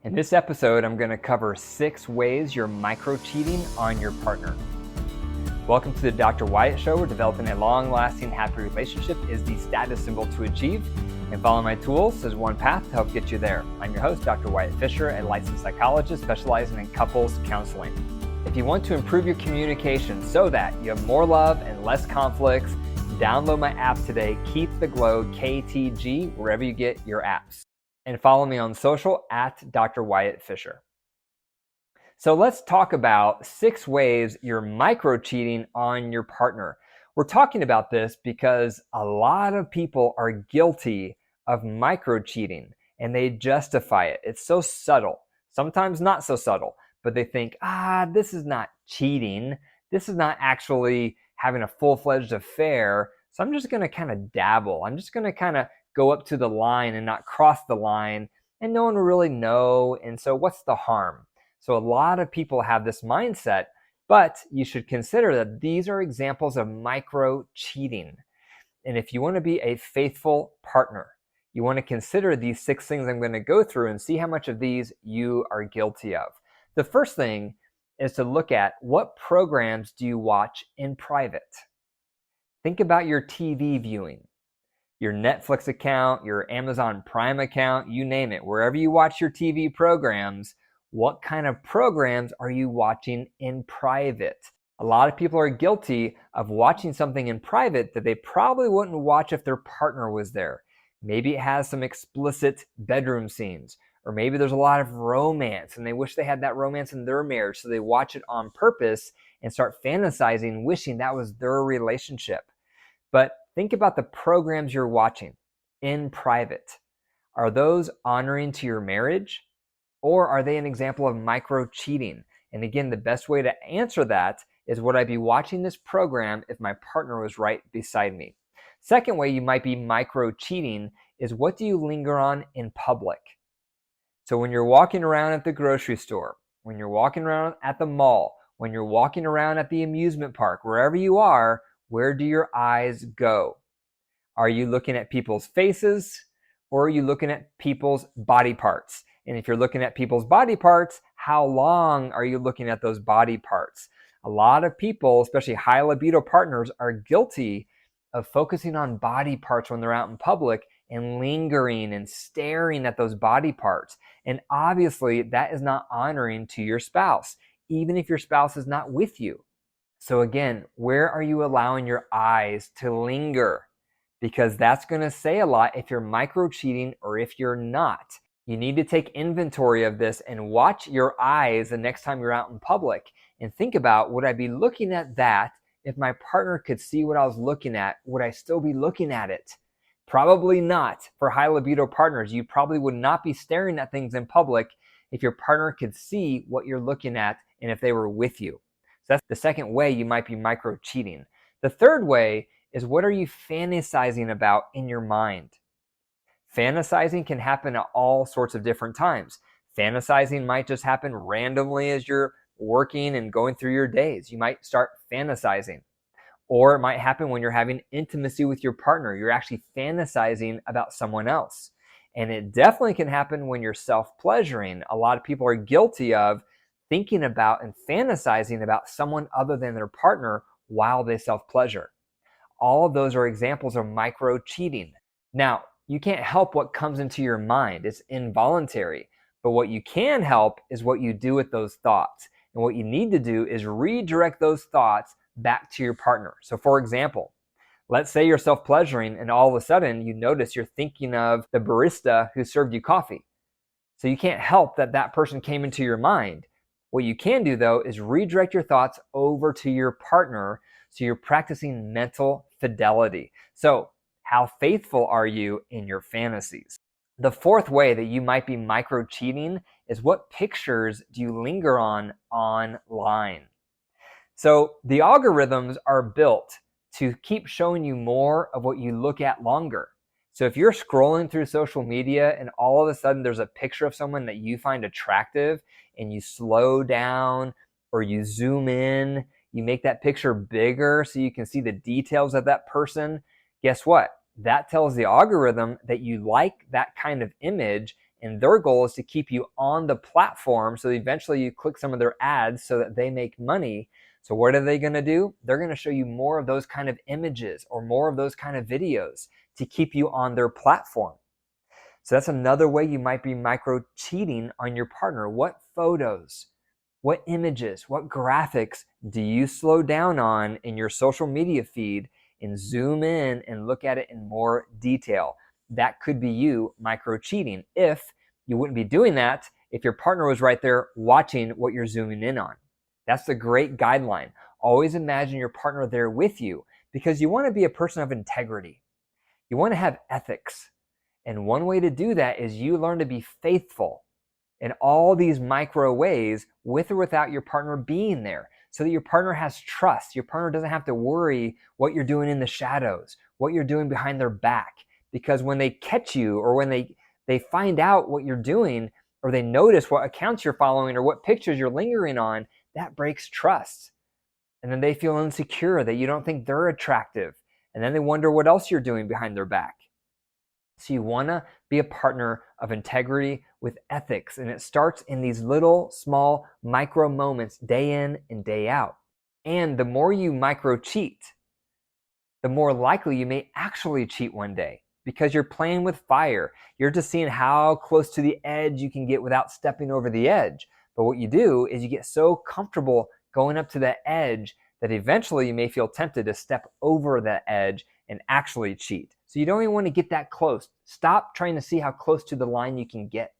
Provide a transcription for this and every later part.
In this episode, I'm going to cover 6 ways you're micro-cheating on your partner. Welcome to the Dr. Wyatt Show, where developing a long-lasting, happy relationship is the status symbol to achieve, and following my tools is one path to help get you there. I'm your host, Dr. Wyatt Fisher, a licensed psychologist specializing in couples counseling. If you want to improve your communication so that you have more love and less conflicts, download my app today, Keep the Glow, KTG, wherever you get your apps. And follow me on social at Dr. Wyatt Fisher. So let's talk about 6 ways you're micro-cheating on your partner. We're talking about this because a lot of people are guilty of micro-cheating and they justify it. It's so subtle, sometimes not so subtle, but they think, this is not cheating. This is not actually having a full-fledged affair. So I'm just going to kind of dabble. I'm just going to kind of go up to the line and not cross the line, and no one will really know, and so what's the harm? So a lot of people have this mindset, but you should consider that these are examples of micro-cheating. And if you want to be a faithful partner, you want to consider these 6 things I'm going to go through and see how much of these you are guilty of. The first thing is to look at what programs do you watch in private. Think about your TV viewing. Your Netflix account, your Amazon Prime account, you name it. Wherever you watch your TV programs, what kind of programs are you watching in private? A lot of people are guilty of watching something in private that they probably wouldn't watch if their partner was there. Maybe it has some explicit bedroom scenes, or maybe there's a lot of romance and they wish they had that romance in their marriage, so they watch it on purpose and start fantasizing, wishing that was their relationship. But think about the programs you're watching in private. Are those honoring to your marriage, or are they an example of micro-cheating? And again, the best way to answer that is, would I be watching this program if my partner was right beside me? Second way you might be micro-cheating is, what do you linger on in public? So when you're walking around at the grocery store, when you're walking around at the mall, when you're walking around at the amusement park, wherever you are, where do your eyes go? Are you looking at people's faces, or are you looking at people's body parts? And if you're looking at people's body parts, how long are you looking at those body parts? A lot of people, especially high libido partners, are guilty of focusing on body parts when they're out in public and lingering and staring at those body parts. And obviously, that is not honoring to your spouse, even if your spouse is not with you. So again, where are you allowing your eyes to linger? Because that's going to say a lot if you're micro-cheating or if you're not. You need to take inventory of this and watch your eyes the next time you're out in public and think about, would I be looking at that? If my partner could see what I was looking at, would I still be looking at it? Probably not. For high libido partners, you probably would not be staring at things in public if your partner could see what you're looking at and if they were with you. So that's the second way you might be micro-cheating. The third way is, what are you fantasizing about in your mind? Fantasizing can happen at all sorts of different times. Fantasizing might just happen randomly as you're working and going through your days. You might start fantasizing. Or it might happen when you're having intimacy with your partner. You're actually fantasizing about someone else. And it definitely can happen when you're self-pleasuring. A lot of people are guilty of thinking about and fantasizing about someone other than their partner while they self-pleasure. All of those are examples of micro-cheating. Now, you can't help what comes into your mind. It's involuntary. But what you can help is what you do with those thoughts. And what you need to do is redirect those thoughts back to your partner. So for example, let's say you're self-pleasuring and all of a sudden you notice you're thinking of the barista who served you coffee. So you can't help that that person came into your mind. What you can do, though, is redirect your thoughts over to your partner, so you're practicing mental fidelity. So how faithful are you in your fantasies? The fourth way that you might be micro-cheating is, what pictures do you linger on online? So the algorithms are built to keep showing you more of what you look at longer. So if you're scrolling through social media and all of a sudden there's a picture of someone that you find attractive and you slow down or you zoom in, you make that picture bigger so you can see the details of that person, guess what? That tells the algorithm that you like that kind of image, And their goal is to keep you on the platform so eventually you click some of their ads so that they make money. So what are they going to do? They're going to show you more of those kind of images or more of those kind of videos to keep you on their platform. So that's another way you might be micro cheating on your partner. What photos, what images, what graphics do you slow down on in your social media feed and zoom in and look at it in more detail? That could be you micro cheating. If you wouldn't be doing that if your partner was right there watching what you're zooming in on. That's a great guideline. Always imagine your partner there with you because you want to be a person of integrity. You want to have ethics. And one way to do that is you learn to be faithful in all these micro ways with or without your partner being there so that your partner has trust. Your partner doesn't have to worry what you're doing in the shadows, what you're doing behind their back. Because when they catch you or when they find out what you're doing or they notice what accounts you're following or what pictures you're lingering on, that breaks trust. And then they feel insecure that you don't think they're attractive. And then they wonder what else you're doing behind their back. So you want to be a partner of integrity with ethics. And it starts in these little, small, micro moments day in and day out. And the more you micro cheat, the more likely you may actually cheat one day because you're playing with fire. You're just seeing how close to the edge you can get without stepping over the edge. But what you do is you get so comfortable going up to that edge that eventually you may feel tempted to step over that edge and actually cheat. So you don't even want to get that close. Stop trying to see how close to the line you can get.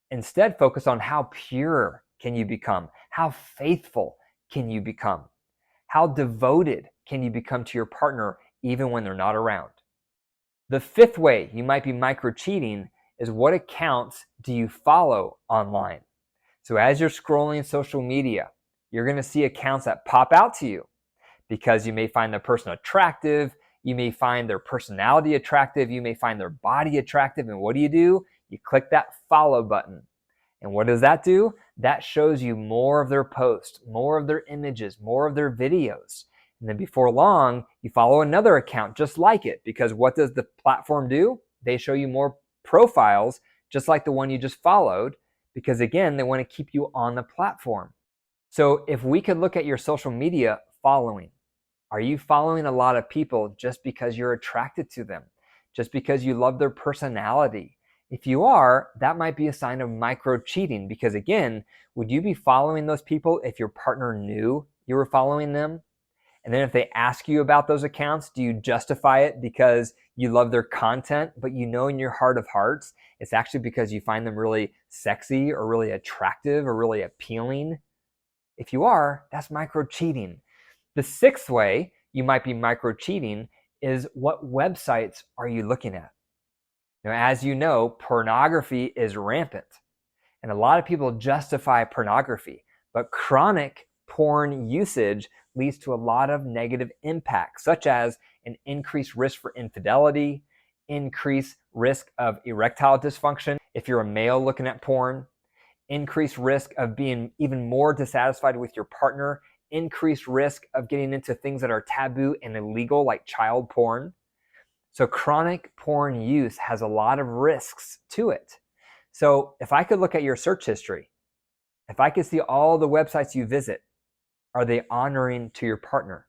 Instead, focus on how pure can you become? How faithful can you become? How devoted can you become to your partner even when they're not around? The fifth way you might be micro cheating is what accounts do you follow online? So as you're scrolling social media, you're going to see accounts that pop out to you because you may find the person attractive, you may find their personality attractive, you may find their body attractive, and what do? You click that follow button. And what does that do? That shows you more of their posts, more of their images, more of their videos. And then before long, you follow another account just like it because what does the platform do? They show you more profiles just like the one you just followed because again, they want to keep you on the platform. So if we could look at your social media following, are you following a lot of people just because you're attracted to them? Just because you love their personality? If you are, that might be a sign of micro cheating because again, would you be following those people if your partner knew you were following them? And then if they ask you about those accounts, do you justify it because you love their content, but you know in your heart of hearts, it's actually because you find them really sexy or really attractive or really appealing? If you are, that's micro cheating. The sixth way you might be micro cheating is what websites are you looking at? Now, as you know, pornography is rampant. And a lot of people justify pornography, but chronic porn usage leads to a lot of negative impacts, such as an increased risk for infidelity, increased risk of erectile dysfunction if you're a male looking at porn, increased risk of being even more dissatisfied with your partner, increased risk of getting into things that are taboo and illegal like child porn. So chronic porn use has a lot of risks to it. So if I could look at your search history, if I could see all the websites you visit, are they honoring to your partner?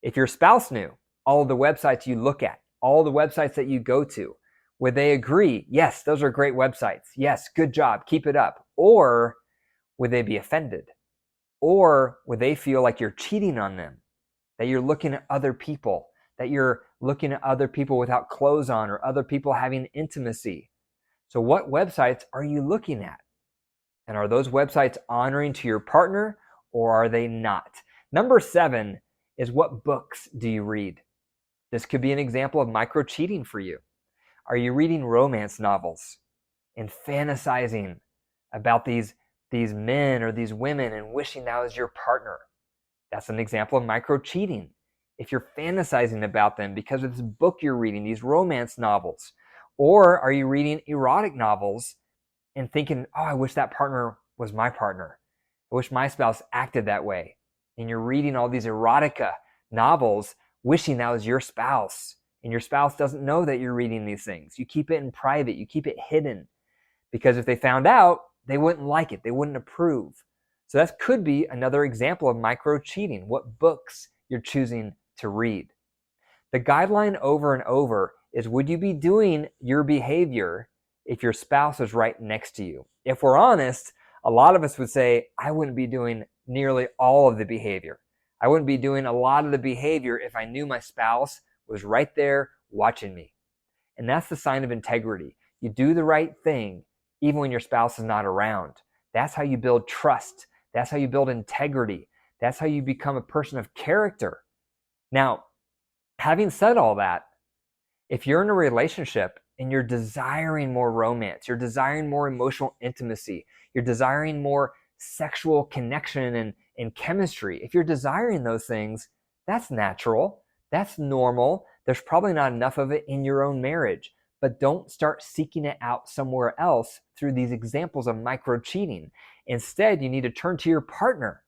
If your spouse knew all the websites you look at, all the websites that you go to, would they agree, yes, those are great websites. Yes, good job, keep it up. Or would they be offended? Or would they feel like you're cheating on them, that you're looking at other people, that you're looking at other people without clothes on or other people having intimacy? So what websites are you looking at? And are those websites honoring to your partner or are they not? Number 7 is what books do you read? This could be an example of micro cheating for you. Are you reading romance novels and fantasizing about these men or these women and wishing that was your partner? That's an example of micro cheating. If you're fantasizing about them because of this book you're reading, these romance novels, or are you reading erotic novels and thinking, oh, I wish that partner was my partner. I wish my spouse acted that way. And you're reading all these erotica novels wishing that was your spouse. And your spouse doesn't know that you're reading these things. You keep it in private. You keep it hidden. Because if they found out, they wouldn't like it. They wouldn't approve. So that could be another example of micro cheating, what books you're choosing to read. The guideline over and over is, would you be doing your behavior if your spouse is right next to you? If we're honest, a lot of us would say, I wouldn't be doing nearly all of the behavior. I wouldn't be doing a lot of the behavior if I knew my spouse was right there watching me. And that's the sign of integrity. You do the right thing even when your spouse is not around. That's how you build trust. That's how you build integrity. That's how you become a person of character. Now, having said all that, if you're in a relationship and you're desiring more romance, you're desiring more emotional intimacy, you're desiring more sexual connection and chemistry, if you're desiring those things, that's natural, that's normal. There's probably not enough of it in your own marriage, but don't start seeking it out somewhere else through these examples of micro cheating. Instead, you need to turn to your partner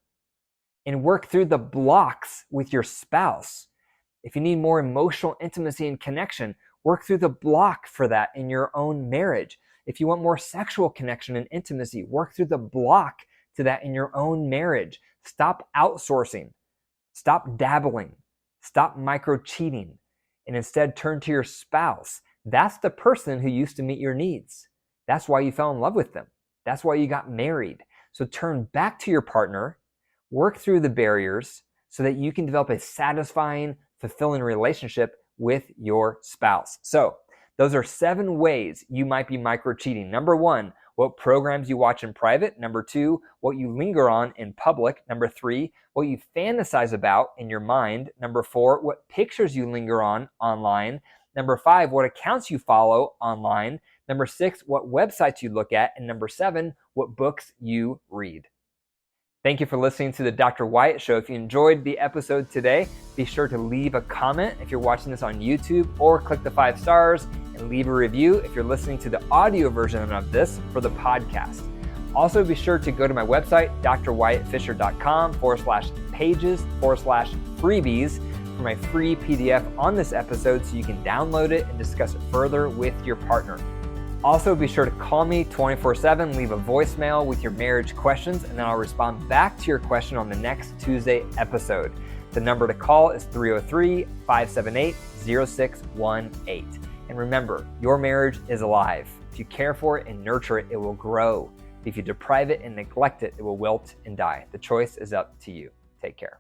and work through the blocks with your spouse. If you need more emotional intimacy and connection, work through the block for that in your own marriage. If you want more sexual connection and intimacy, work through the block to that in your own marriage. Stop outsourcing. Stop dabbling. Stop micro cheating. And instead turn to your spouse. That's the person who used to meet your needs. That's why you fell in love with them. That's why you got married. So turn back to your partner, work through the barriers so that you can develop a satisfying, fulfilling relationship with your spouse. So those are 7 ways you might be micro cheating. Number 1, what programs you watch in private. Number 2, what you linger on in public. Number 3, what you fantasize about in your mind. Number 4, what pictures you linger on online. Number 5, what accounts you follow online. Number 6, what websites you look at. And number 7, what books you read. Thank you for listening to the Dr. Wyatt Show. If you enjoyed the episode today, be sure to leave a comment if you're watching this on YouTube, or click the 5 stars and leave a review if you're listening to the audio version of this for the podcast. Also, be sure to go to my website, drwyattfisher.com/pages/freebies for my free PDF on this episode so you can download it and discuss it further with your partner. Also, be sure to call me 24/7, leave a voicemail with your marriage questions, and then I'll respond back to your question on the next Tuesday episode. The number to call is 303-578-0618. And remember, your marriage is alive. If you care for it and nurture it, it will grow. If you deprive it and neglect it, it will wilt and die. The choice is up to you. Take care.